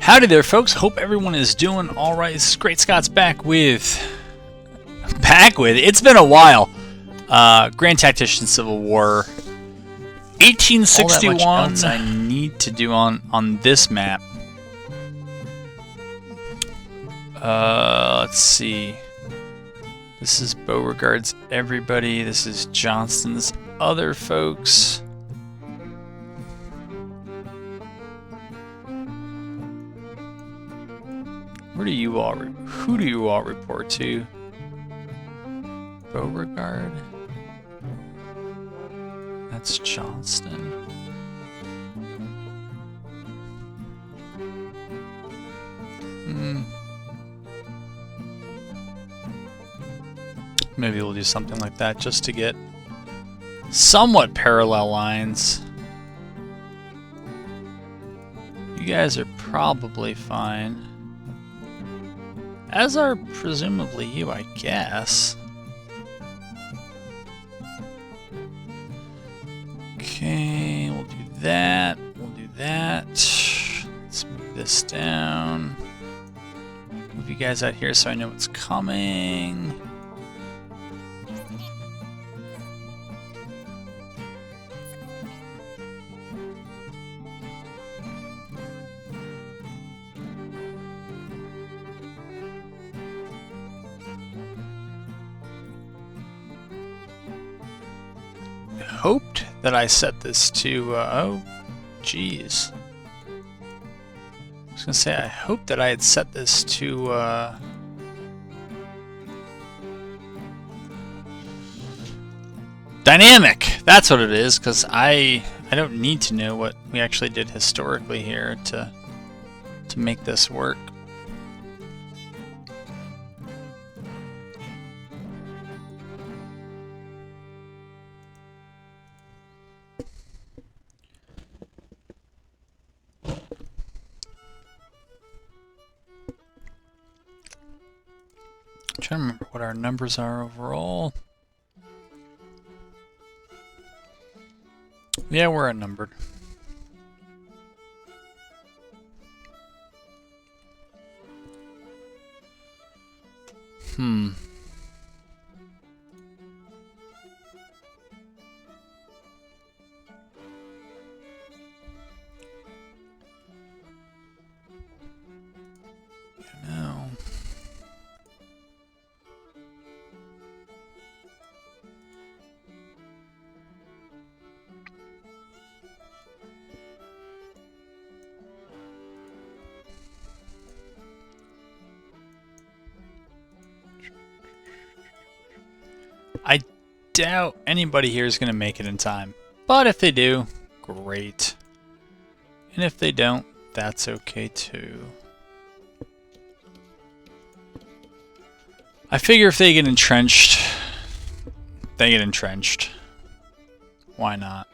Howdy there, folks. Hope everyone is doing all right. This is Great Scott's back with. It's been a while. Grand Tactician Civil War, 1861. All that much else I need to do on this map. Let's see. This is Beauregard's everybody. This is Johnston's other folks. Who do you all report to? Beauregard? That's Johnston. Maybe we'll do something like that just to get somewhat parallel lines. You guys are probably fine. As are presumably you, I guess. Okay, we'll do that. We'll do that. Let's move this down. Move you guys out here so I know what's coming. Hoped that I set this to, oh, geez. I was gonna say, I hoped that I had set this to, dynamic! That's what it is, because I don't need to know what we actually did historically here to make this work. I'm trying to remember what our numbers are overall. Yeah, we're outnumbered. I doubt anybody here is going to make it in time. But if they do, great. And if they don't, that's okay too. I figure if they get entrenched, they get entrenched. Why not?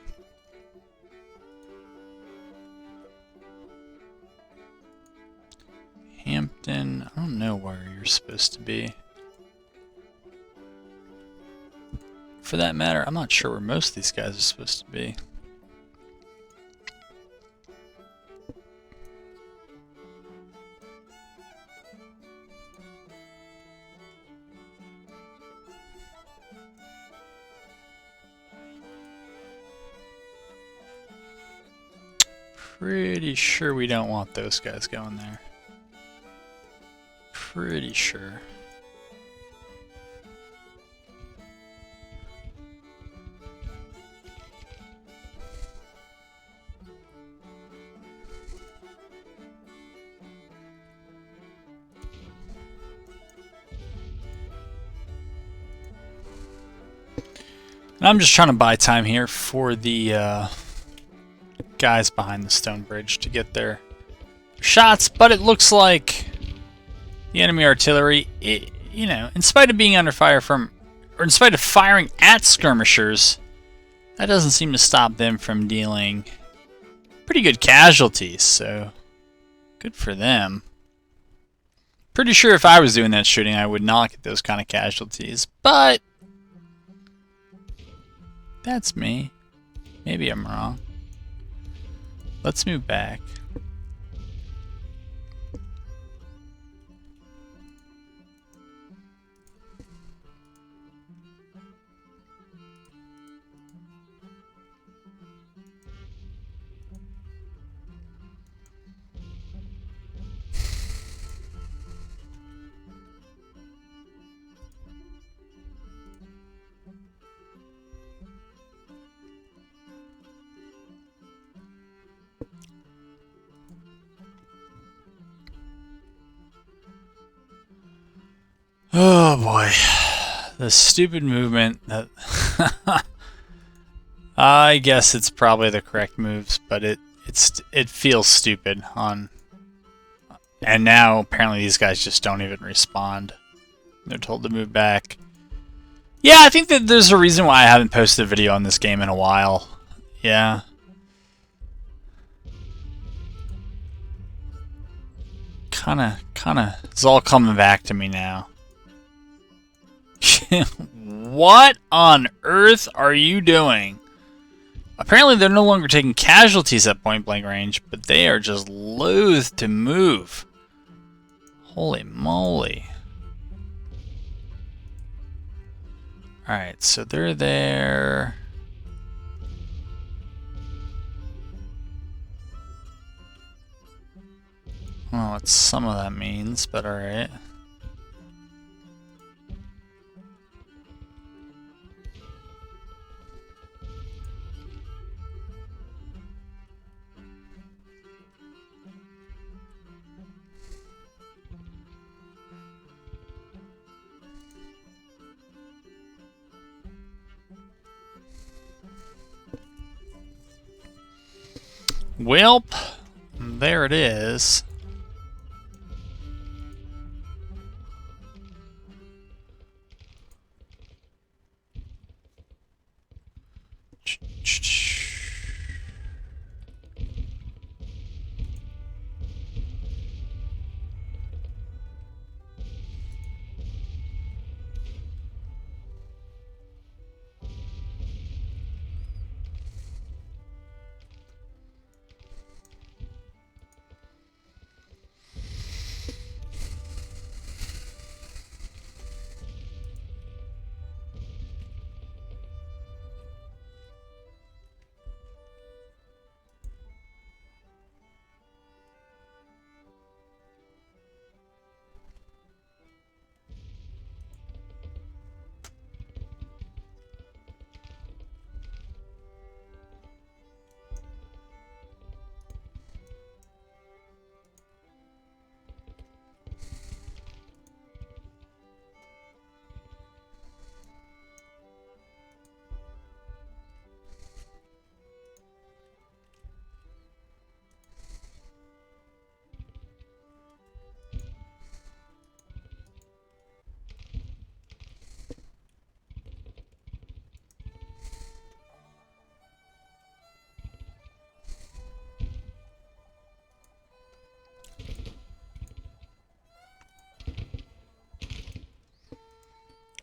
Hampton, I don't know where you're supposed to be. For that matter, I'm not sure where most of these guys are supposed to be. Pretty sure we don't want those guys going there. Pretty sure. And I'm just trying to buy time here for the guys behind the stone bridge to get their shots, but it looks like the enemy artillery, you know, in spite of being under fire from, or in spite of firing at skirmishers, that doesn't seem to stop them from dealing pretty good casualties, so good for them. Pretty sure if I was doing that shooting, I would not get those kind of casualties, but that's me. Maybe I'm wrong. Let's move back. Oh boy. The stupid movement that I guess it's probably the correct moves, but it feels stupid on. And now apparently these guys just don't even respond. They're told to move back. Yeah, I think that there's a reason why I haven't posted a video on this game in a while. Yeah. Kinda, it's all coming back to me now. What on earth are you doing? Apparently they're no longer taking casualties at point blank range, but they are just loath to move. Holy moly. Alright, so they're there. I don't know what some of that means, but alright. Welp, there it is.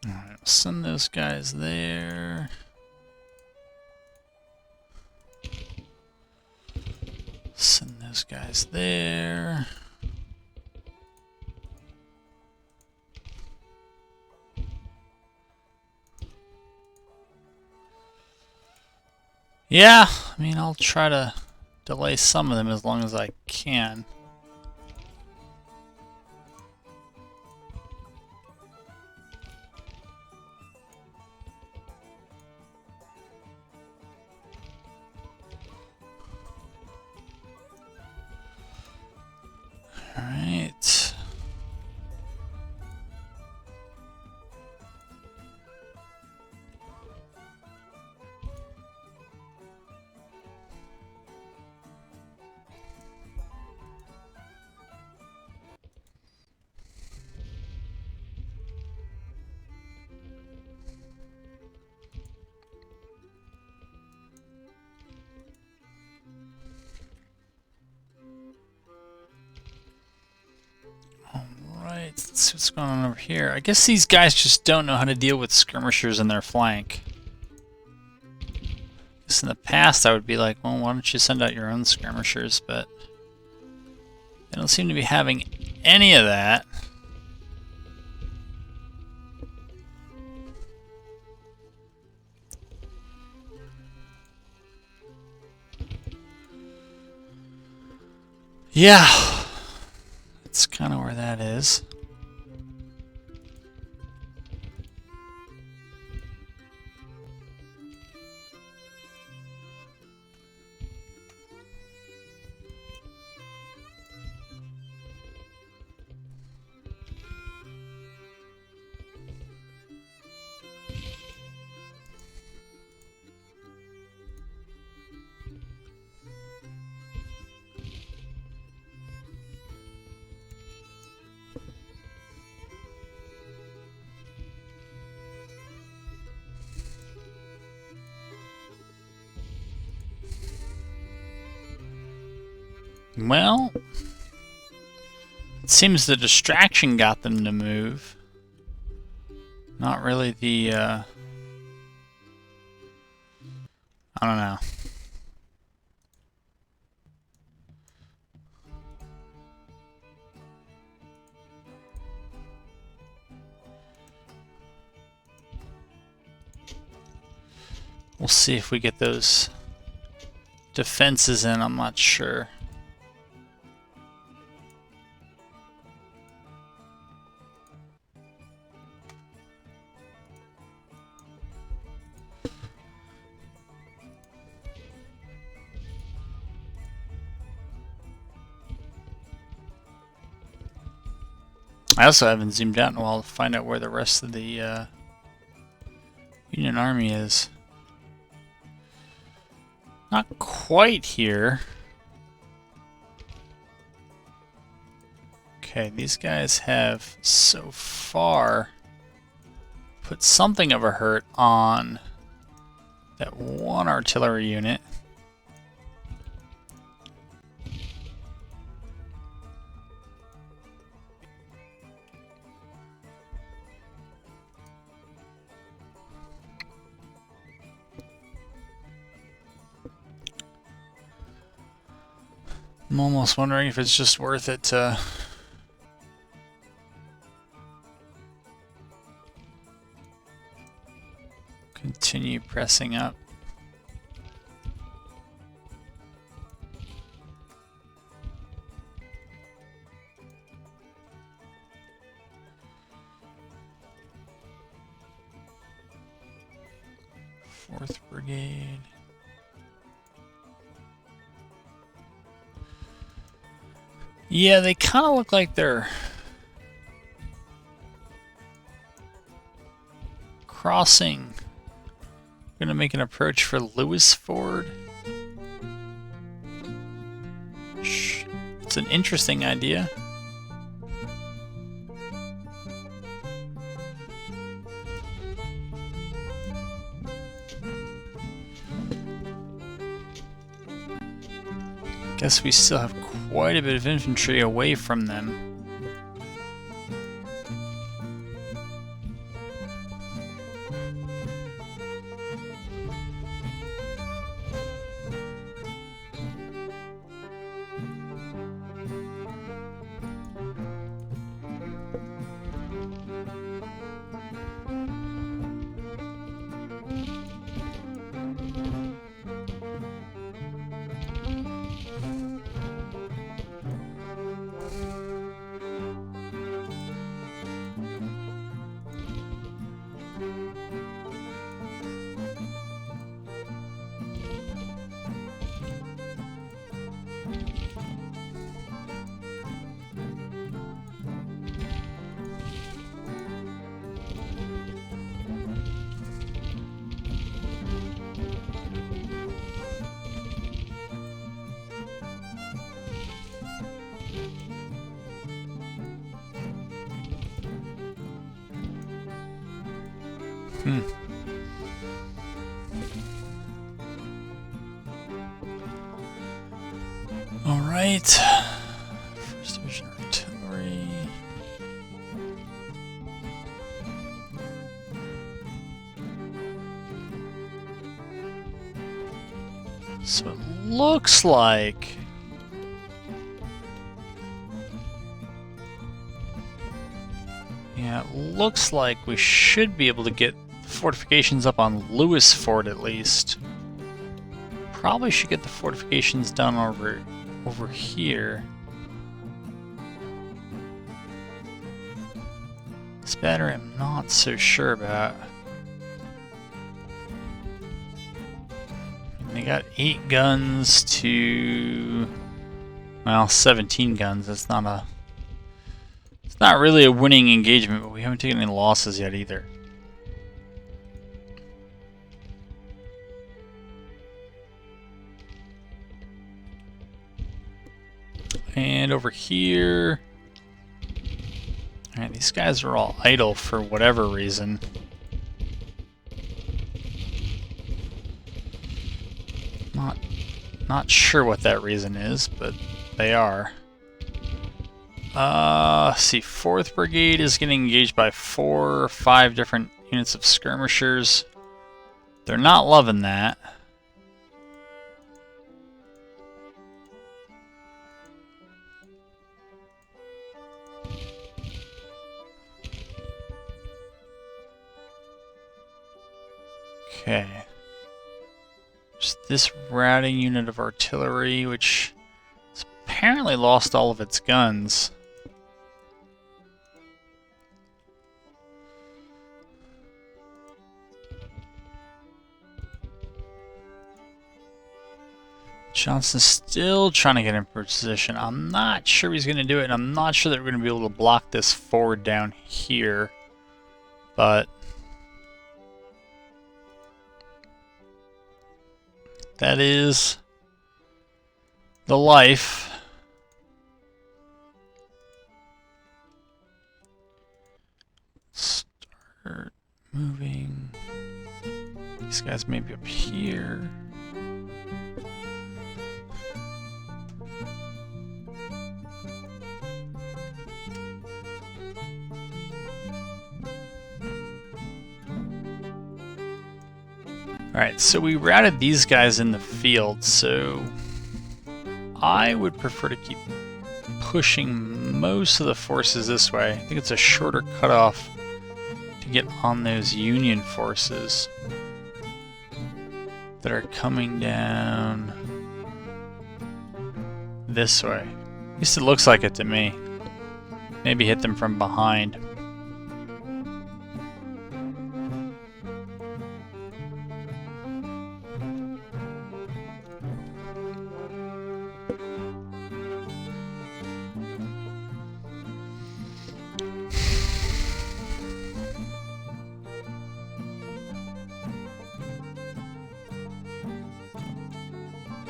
Alright, send those guys there. Send those guys there. Yeah, I mean, I'll try to delay some of them as long as I can. Alright. Let's see what's going on over here. I guess these guys just don't know how to deal with skirmishers in their flank. I guess in the past I would be like, well, why don't you send out your own skirmishers, but they don't seem to be having any of that. Yeah, that's kind of where that is. Well, it seems the distraction got them to move. Not really the, I don't know. We'll see if we get those defenses in, I'm not sure. I also haven't zoomed out in a while to find out where the rest of the Union Army is. Not quite here. Okay, these guys have so far put something of a hurt on that one artillery unit. I'm almost wondering if it's just worth it to continue pressing up. Fourth Brigade. Yeah, they kind of look like they're crossing. Gonna make an approach for Lewis Ford. It's an interesting idea. Guess we still have quite a bit of infantry away from them. All right. First Division Artillery. So it looks like we should be able to get fortifications up on Lewis Fort at least. Probably should get the fortifications done over here. This battery I'm not so sure about. They got 8 guns to, well, 17 guns. It's not really a winning engagement, but we haven't taken any losses yet either. And over here, alright, these guys are all idle for whatever reason. Not sure what that reason is, but they are. See, 4th Brigade is getting engaged by 4 or 5 different units of skirmishers. They're not loving that. Okay. There's this routing unit of artillery, which has apparently lost all of its guns. Johnson's still trying to get in position. I'm not sure he's going to do it, and I'm not sure that we're going to be able to block this forward down here. But that is the life. Start moving. These guys may be up here. Alright, so we routed these guys in the field, so I would prefer to keep pushing most of the forces this way. I think it's a shorter cutoff to get on those Union forces that are coming down this way. At least it looks like it to me. Maybe hit them from behind.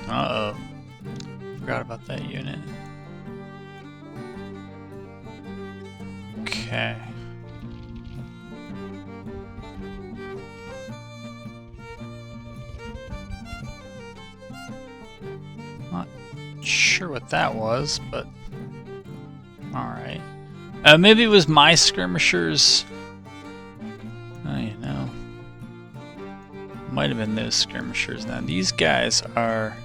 Uh-oh. Forgot about that unit. Okay. Not sure what that was, but alright. Maybe it was my skirmishers. Oh, you know. Might have been those skirmishers. Now, these guys are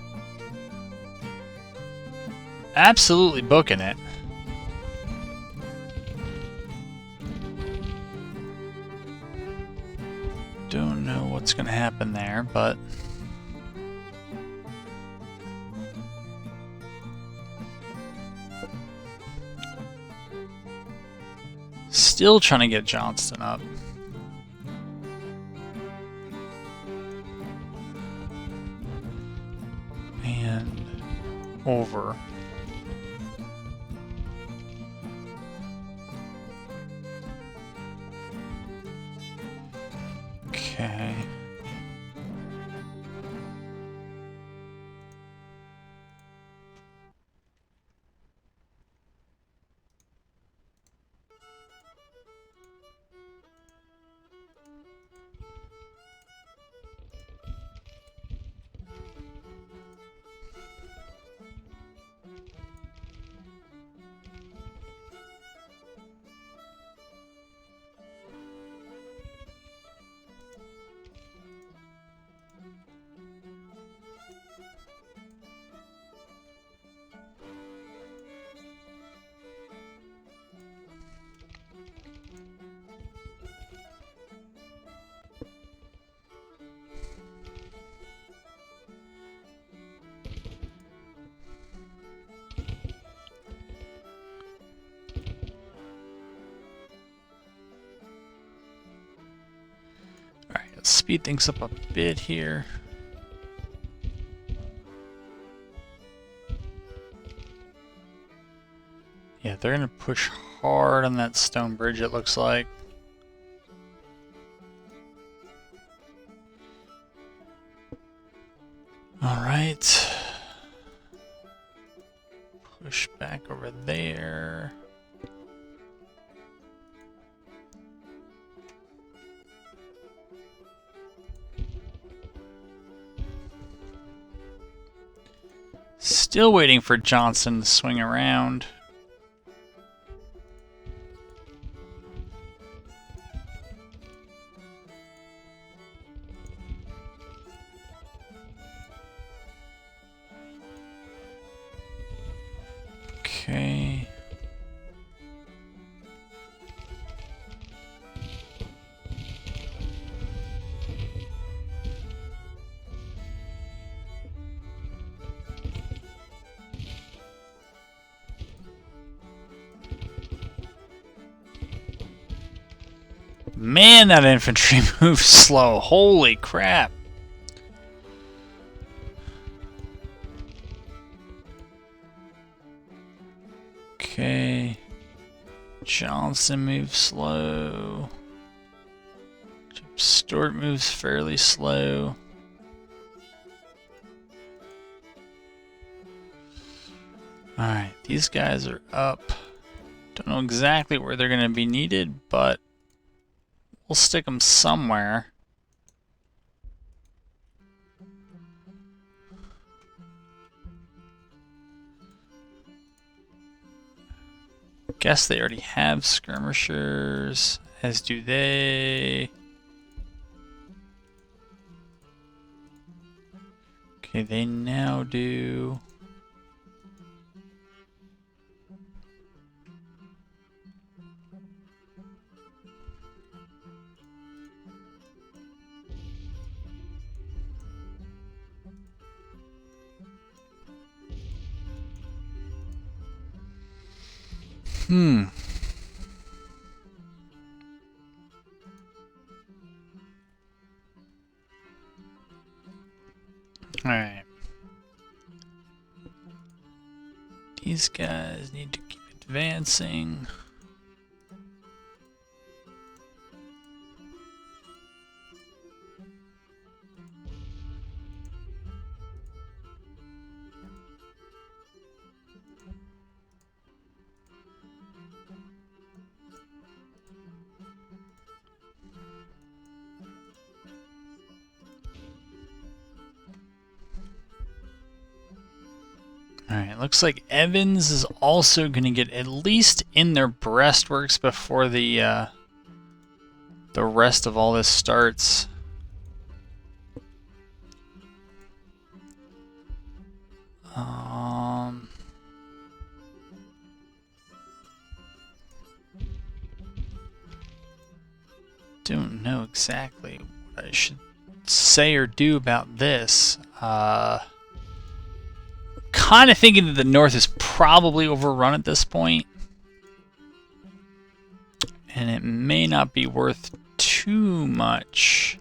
absolutely booking it. Don't know what's going to happen there, but still trying to get Johnston up. And over. Okay. Let's speed things up a bit here. Yeah, they're gonna push hard on that stone bridge, it looks like. Alright. Push back over there. Still waiting for Johnson to swing around. Okay. Man, that infantry moves slow. Holy crap. Okay. Johnson moves slow. Stewart moves fairly slow. Alright, these guys are up. Don't know exactly where they're going to be needed, but we'll stick them somewhere. Guess they already have skirmishers, as do they. Okay, they now do. Alright. These guys need to keep advancing. Alright, looks like Evans is also going to get at least in their breastworks before the rest of all this starts. Don't know exactly what I should say or do about this. Kind of thinking that the North is probably overrun at this point, and it may not be worth too much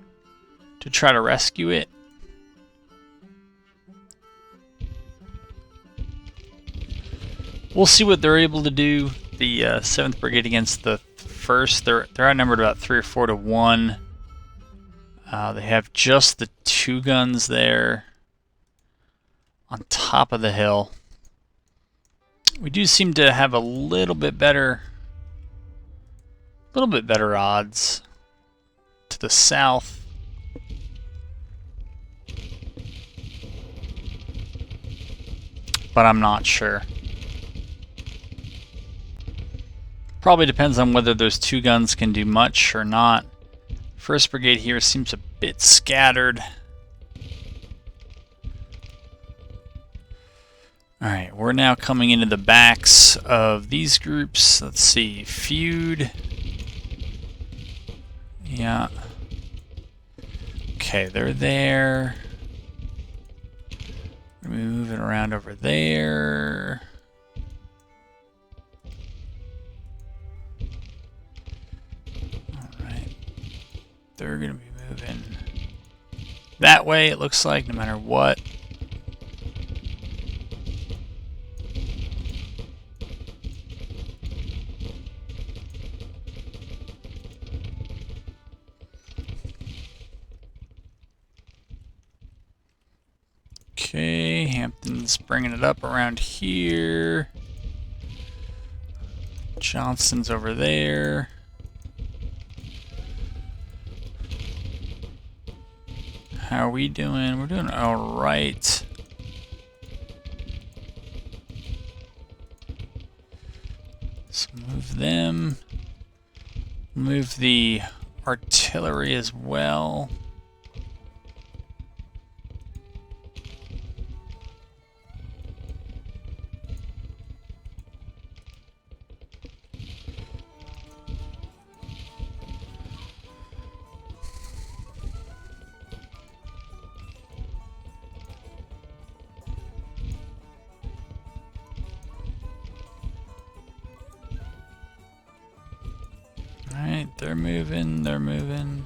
to try to rescue it. We'll see what they're able to do. The 7th Brigade against the 1st, they're outnumbered about 3 or 4 to 1. They have just the 2 guns there on top of the hill. We do seem to have a little bit better odds to the south. But I'm not sure. Probably depends on whether those 2 guns can do much or not. 1st Brigade here seems a bit scattered. Alright, we're now coming into the backs of these groups. Let's see, feud. Yeah. Okay, they're there. We're moving around over there. Alright. They're going to be moving that way, it looks like, no matter what. Okay, Hampton's bringing it up around here. Johnston's over there. How are we doing? We're doing all right. them. Move the artillery as well. Alright, they're moving, they're moving.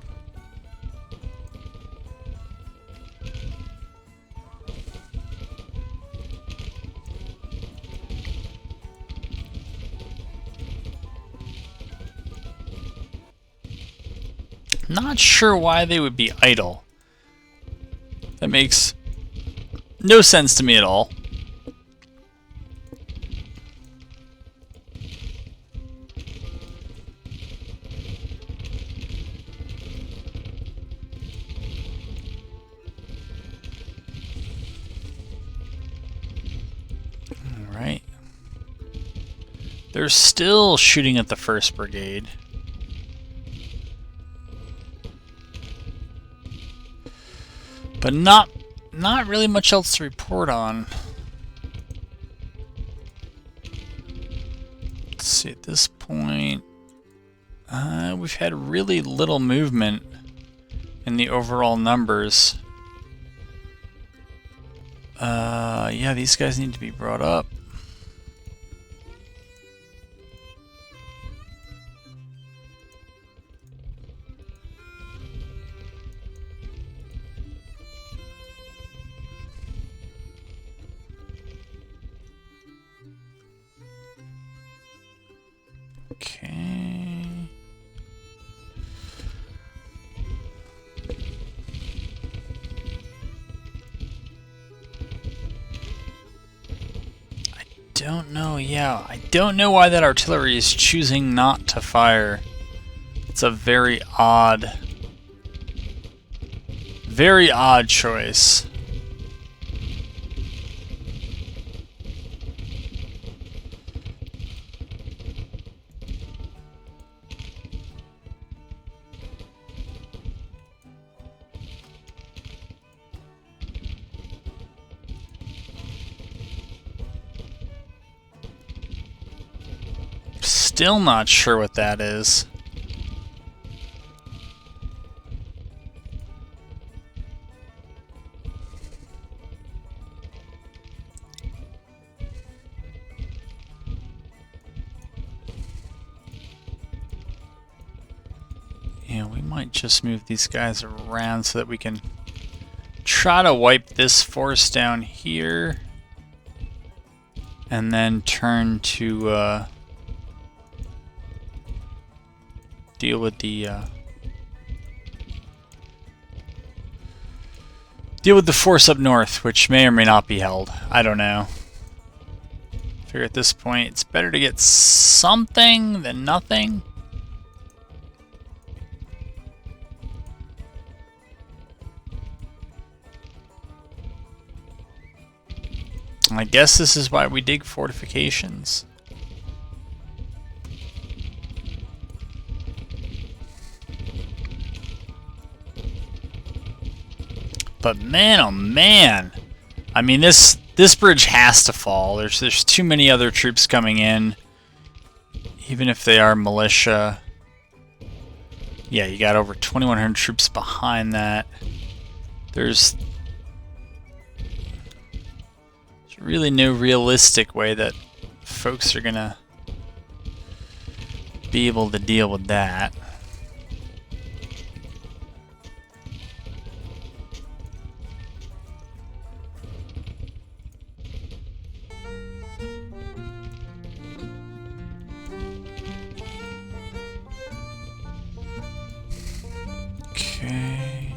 Not sure why they would be idle. That makes no sense to me at all. Alright. They're still shooting at the 1st Brigade. But not really much else to report on. Let's see, at this point, we've had really little movement in the overall numbers. Yeah, these guys need to be brought up. Okay. I don't know, yeah. I don't know why that artillery is choosing not to fire. It's a very odd choice. Still not sure what that is. Yeah, we might just move these guys around so that we can try to wipe this force down here and then turn to deal with the force up north, which may or may not be held. I don't know. I figure at this point it's better to get something than nothing. I guess this is why we dig fortifications. But man, oh man, I mean this bridge has to fall. There's too many other troops coming in, even if they are militia. Yeah, you got over 2,100 troops behind that. There's really no realistic way that folks are gonna be able to deal with that. Okay.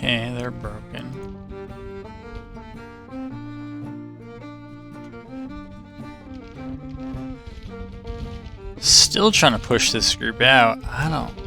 Okay, they're broken. Still trying to push this group out. I don't know.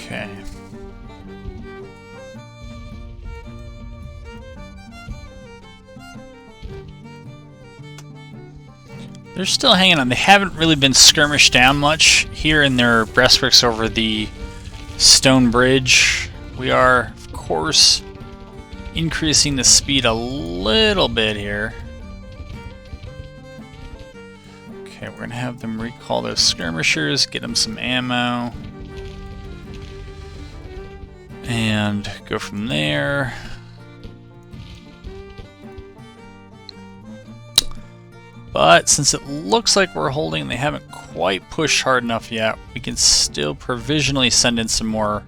Okay. They're still hanging on. They haven't really been skirmished down much here in their breastworks over the stone bridge. We are, of course, increasing the speed a little bit here. Okay, we're going to have them recall those skirmishers, get them some ammo, and go from there. But since it looks like we're holding, they haven't quite pushed hard enough yet, we can still provisionally send in some more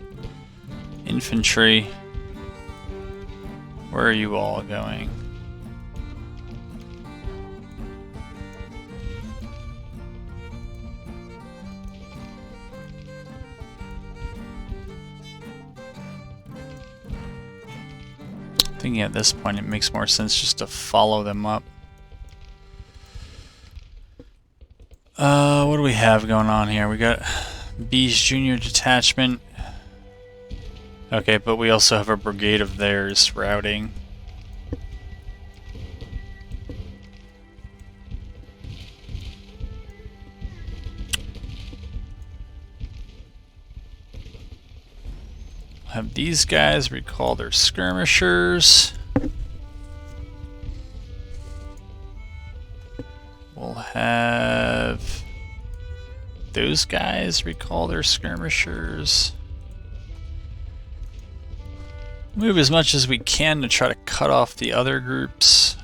infantry. Where are you all going? Thinking at this point it makes more sense just to follow them up. What do we have going on here? We got B's Junior Detachment. Okay, but we also have a brigade of theirs routing. Have these guys recall their skirmishers. We'll have those guys recall their skirmishers. Move as much as we can to try to cut off the other groups.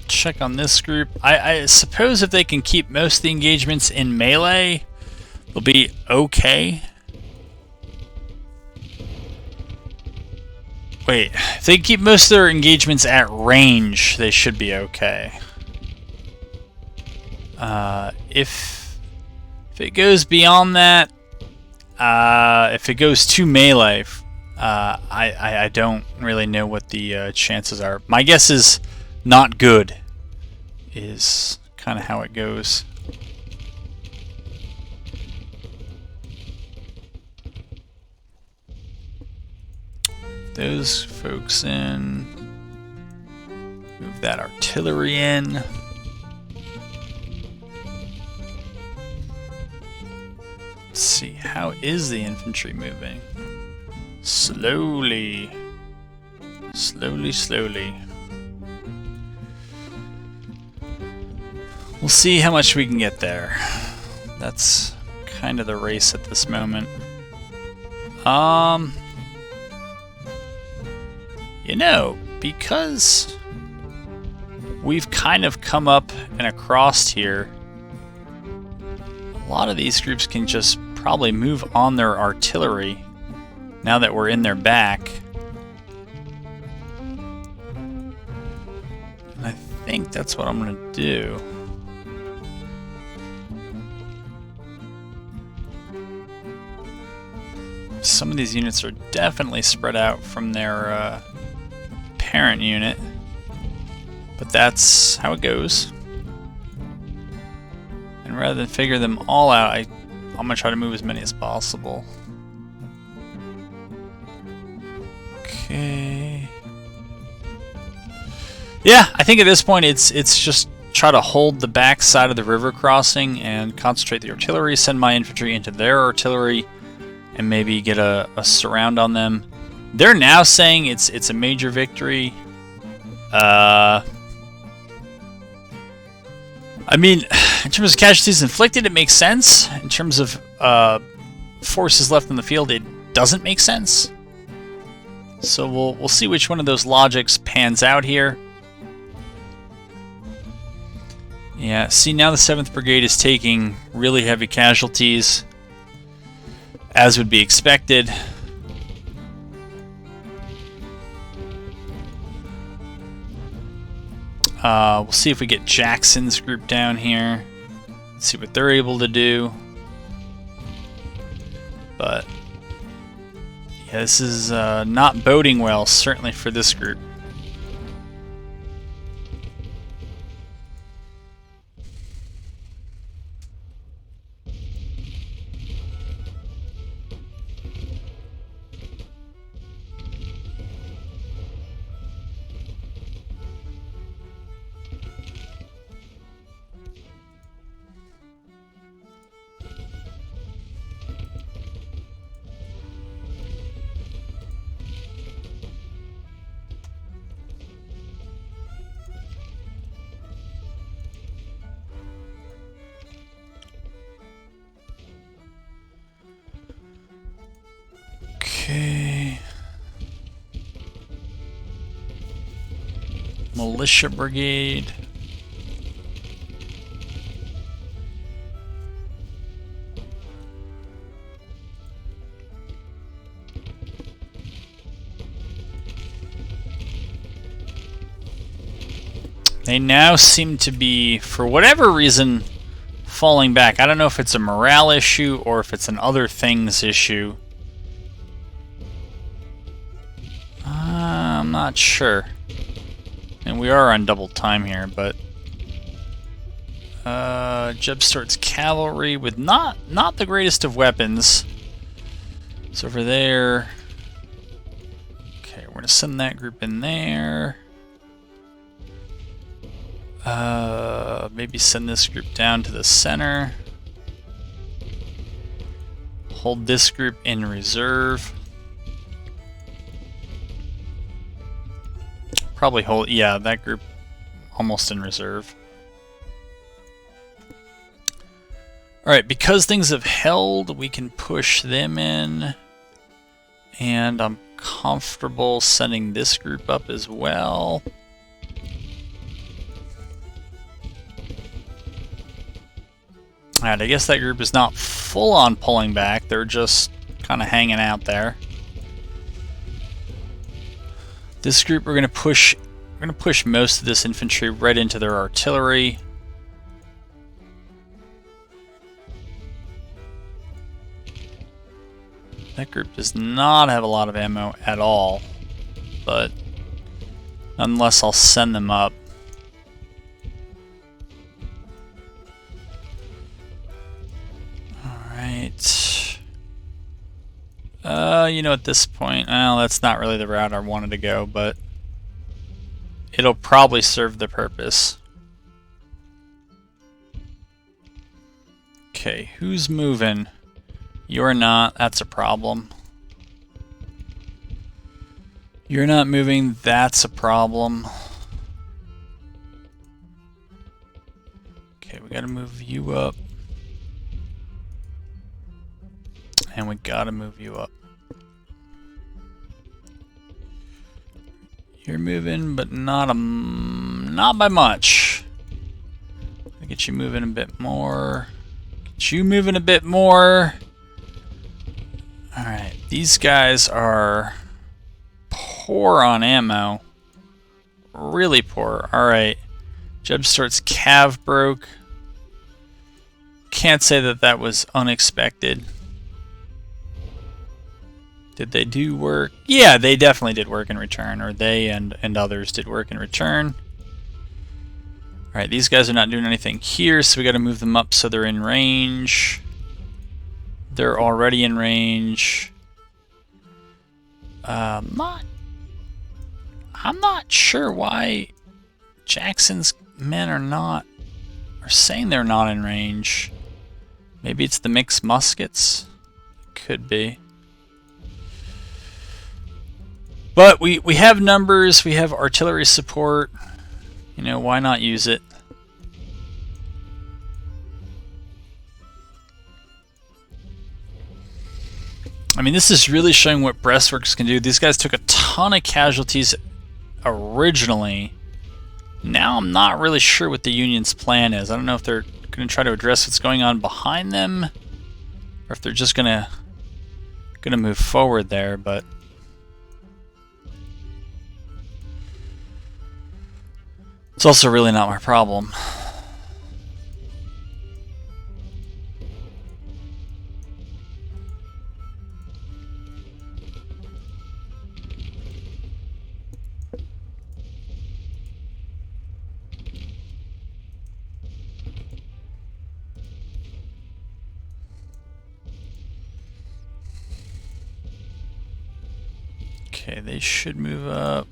Check on this group. I suppose if they can keep most of the engagements in melee, they'll be okay. Wait, if they keep most of their engagements at range, they should be okay. If it goes beyond that, if it goes to melee, I don't really know what the chances are. My guess is not good, is kind of how it goes. Those folks in. Move that artillery in. Let's see, how is the infantry moving? Slowly. Slowly, slowly. We'll see how much we can get there. That's kind of the race at this moment. You know, because we've kind of come up and across here, a lot of these groups can just probably move on their artillery now that we're in their back. And I think that's what I'm going to do. Some of these units are definitely spread out from their parent unit, but that's how it goes. And rather than figure them all out, I'm gonna try to move as many as possible. Okay. Yeah, I think at this point it's just try to hold the back side of the river crossing and concentrate the artillery, send my infantry into their artillery, and maybe get a surround on them. They're now saying it's a major victory. I mean, In terms of casualties inflicted, it makes sense. In terms of forces left in the field, it doesn't make sense. So we'll see which one of those logics pans out here. Yeah, see, now the 7th Brigade is taking really heavy casualties, as would be expected. We'll see if we get Jackson's group down here. Let's see what they're able to do. But yeah, this is not boding well, certainly for this group. Okay. Militia Brigade. They now seem to be, for whatever reason, falling back. I don't know if it's a morale issue or if it's an other things issue. I'm not sure. And we are on double time here, but Jeb starts cavalry with not the greatest of weapons. It's over there. Okay, we're gonna send that group in there. Maybe send this group down to the center. Hold this group in reserve. Probably hold, yeah, that group almost in reserve. Alright, because things have held, we can push them in. And I'm comfortable sending this group up as well. Alright, I guess that group is not full on pulling back, they're just kind of hanging out there. This group we're gonna push most of this infantry right into their artillery. That group does not have a lot of ammo at all, but nonetheless I'll send them up. Alright. You know, at this point, well, that's not really the route I wanted to go, but it'll probably serve the purpose. Okay, who's moving? You're not, that's a problem. You're not moving, that's a problem. Okay, we gotta move you up. And we gotta move you up. You're moving, but not by much. I'll get you moving a bit more. Get you moving a bit more. Alright, these guys are poor on ammo. Really poor. Alright. Jeb starts cav broke. Can't say that that was unexpected. Did they do work? Yeah, they definitely did work in return, or they and others did work in return. Alright, these guys are not doing anything here, so we gotta move them up so they're in range. They're already in range. I'm not sure why Jackson's men are saying they're not in range. Maybe it's the mixed muskets? Could be. But we have numbers, we have artillery support. You know, why not use it? I mean, this is really showing what breastworks can do. These guys took a ton of casualties originally. Now I'm not really sure what the Union's plan is. I don't know if they're going to try to address what's going on behind them, or if they're just gonna move forward there, but it's also really not my problem. Okay, they should move up.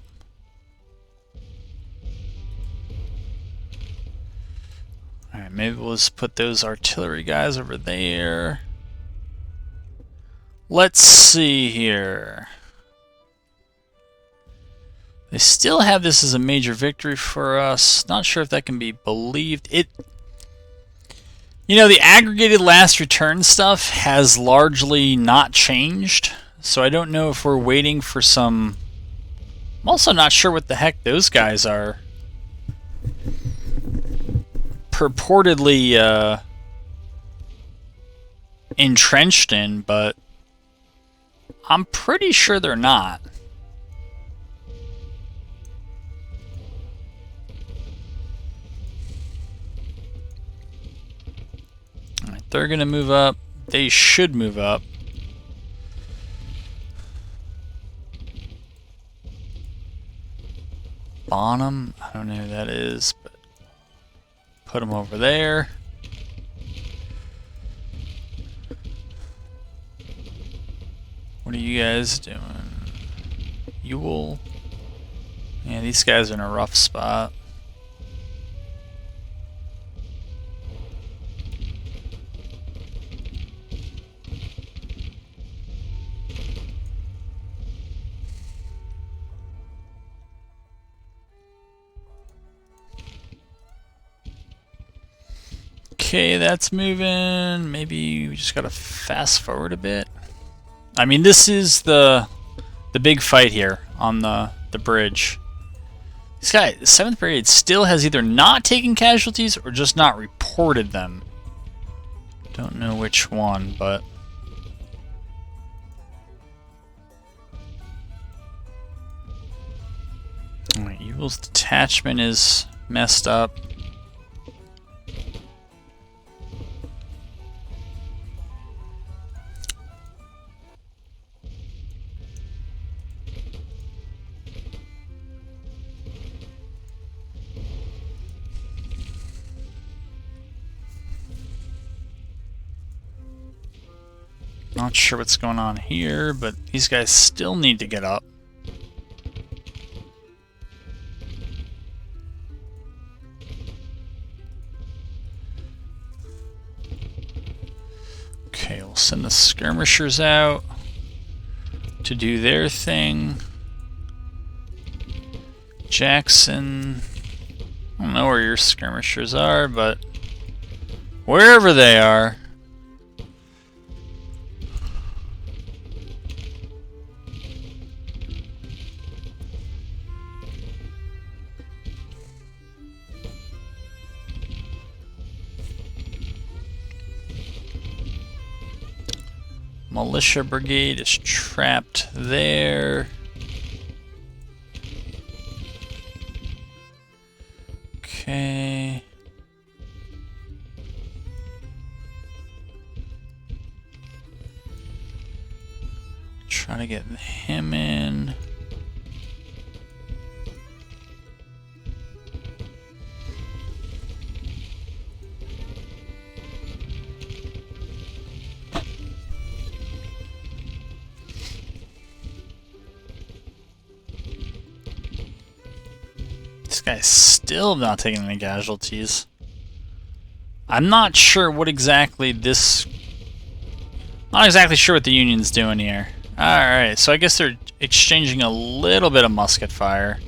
Alright, maybe we'll just put those artillery guys over there. Let's see here. They still have this as a major victory for us. Not sure if that can be believed. You know, the aggregated last return stuff has largely not changed. So I don't know if we're waiting for some... I'm also not sure what the heck those guys are purportedly entrenched in, but I'm pretty sure they're not. Alright, they're gonna move up. They should move up. Bonham, I don't know who that is, but put them over there. What are you guys doing? Ewell? Yeah, these guys are in a rough spot. Okay, that's moving. Maybe we just gotta fast forward a bit. I mean, this is the big fight here on the bridge. This guy, the 7th Brigade, still has either not taken casualties or just not reported them. Don't know which one, but... Alright, Ewell's detachment is messed up. Not sure what's going on here, but these guys still need to get up. Okay, we'll send the skirmishers out to do their thing. Jackson, I don't know where your skirmishers are, but wherever they are, Militia Brigade is trapped there. Okay. Try to get him in. This guy's still not taking any casualties. I'm not sure what exactly this... Not exactly sure what the Union's doing here. Alright, so I guess they're exchanging a little bit of musket fire.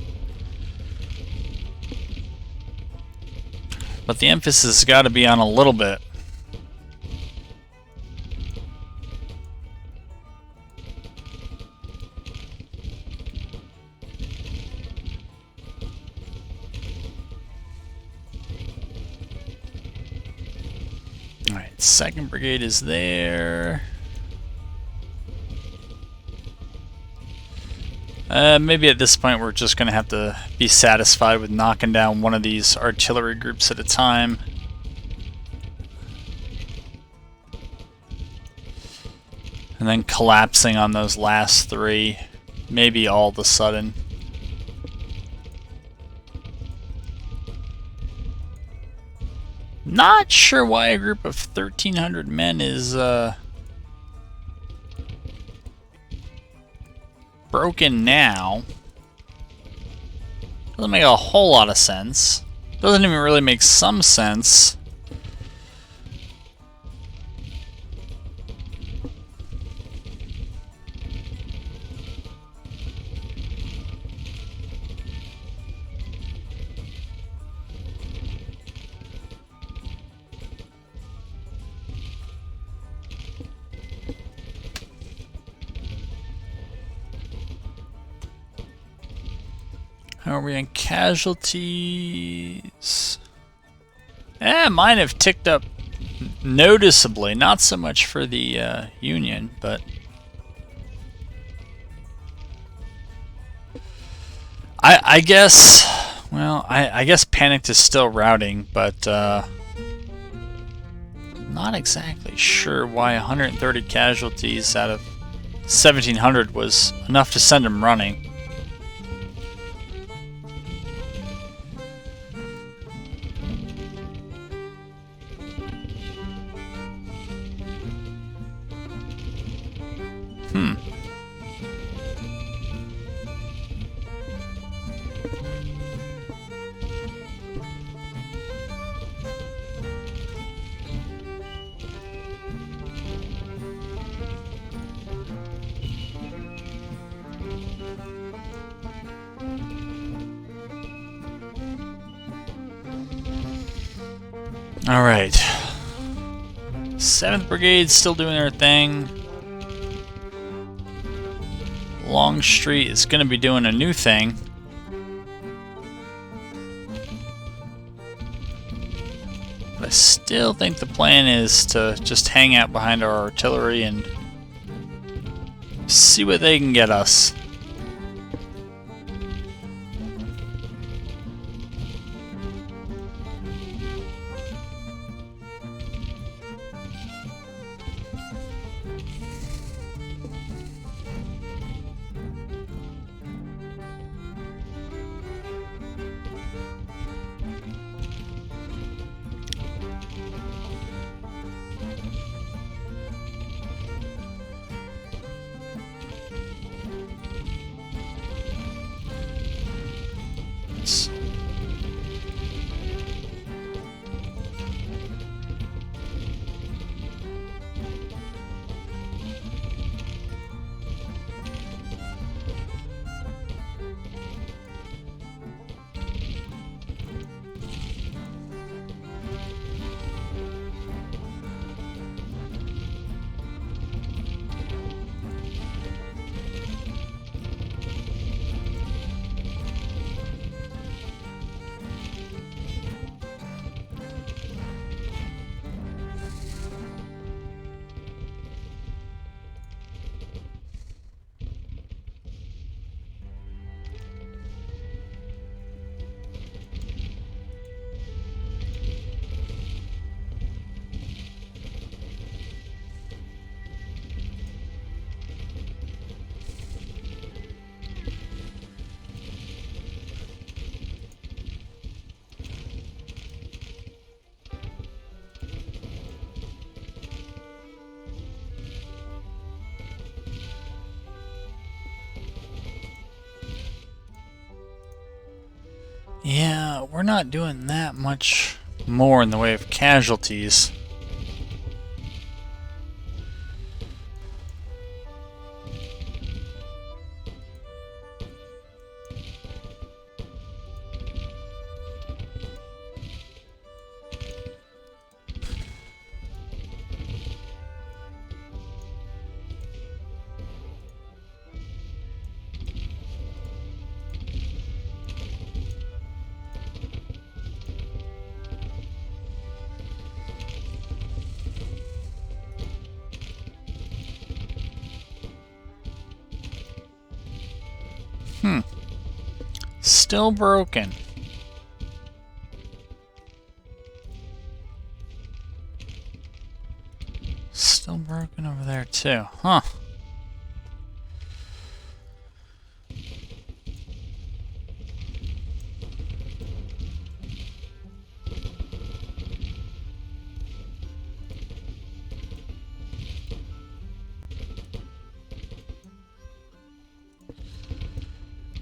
But the emphasis has got to be on a little bit. 2nd Brigade is there. Maybe at this point we're just going to have to be satisfied with knocking down one of these artillery groups at a time. And then collapsing on those last 3, maybe all of a sudden. Not sure why a group of 1,300 men is broken now. Doesn't make a whole lot of sense. Doesn't even really make some sense. How are we on casualties? Mine have ticked up noticeably. Not so much for the Union, but I guess. Well, I guess Panicked is still routing, but not exactly sure why 130 casualties out of 1,700 was enough to send him running. Alright. 7th Brigade still doing their thing. Longstreet is going to be doing a new thing. But I still think the plan is to just hang out behind our artillery and see what they can get us. Yeah, we're not doing that much more in the way of casualties. Still broken. Still broken over there too. Huh.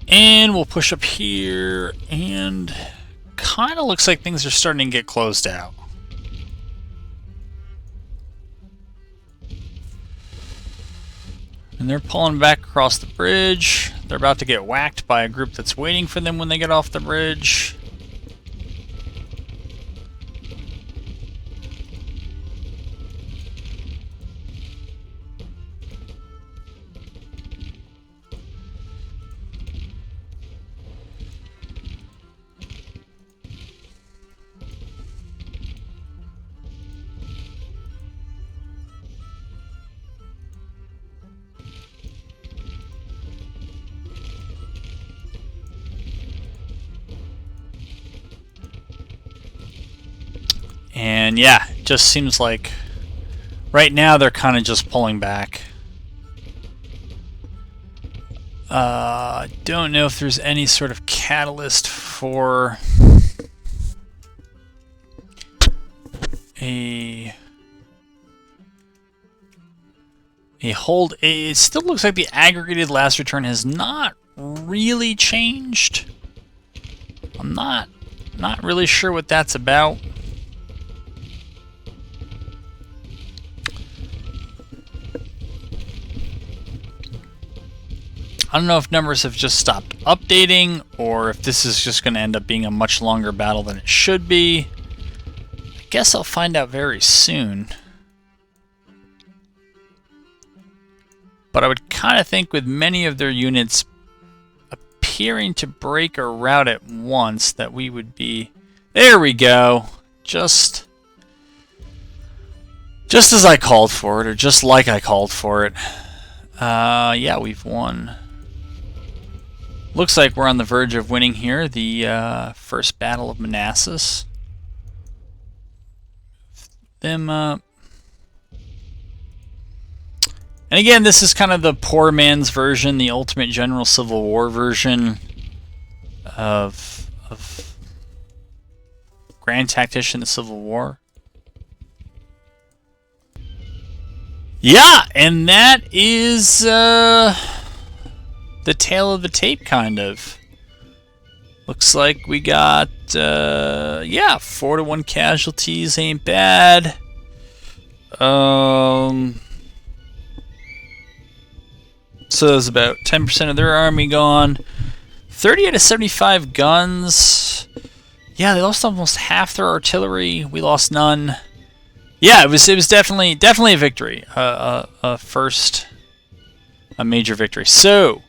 And we'll push up here, and kind of looks like things are starting to get closed out. And they're pulling back across the bridge. They're about to get whacked by a group that's waiting for them when they get off the bridge. And yeah, it just seems like right now they're kind of just pulling back. Don't know if there's any sort of catalyst for a hold. It still looks like the aggregated last return has not really changed. I'm not really sure what that's about. I don't know if numbers have just stopped updating, or if this is just going to end up being a much longer battle than it should be. I guess I'll find out very soon. But I would kind of think with many of their units appearing to break a route at once that we would be... There we go! Just as I called for it, or just like I called for it. Yeah, we've won. Looks like we're on the verge of winning here, the first battle of Manassas. Them up. And again, this is kind of the poor man's version, the ultimate general civil war version of Grand Tactician the Civil War. Yeah, and that is the tale of the tape, kind of. Looks like we got, yeah, 4-1 casualties ain't bad. So there's about 10% of their army gone. 30 out of 75 guns. Yeah, they lost almost half their artillery. We lost none. Yeah, it was definitely a victory. A major victory. So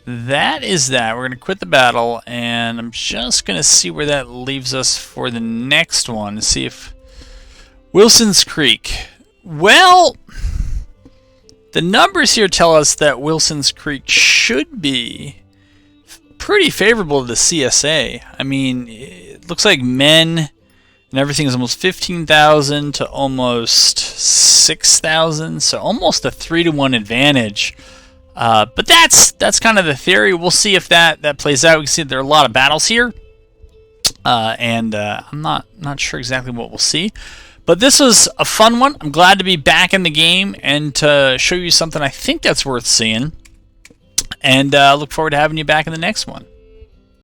that is that. We're going to quit the battle, and I'm just going to see where that leaves us for the next one. See if Wilson's Creek. Well, the numbers here tell us that Wilson's Creek should be pretty favorable to the CSA. I mean, it looks like men and everything is almost 15,000 to almost 6,000, so almost a 3-to-1 advantage. But that's kind of the theory. We'll see if that plays out. We can see that there are a lot of battles here, and I'm not sure exactly what we'll see. But this was a fun one. I'm glad to be back in the game and to show you something I think that's worth seeing. And look forward to having you back in the next one.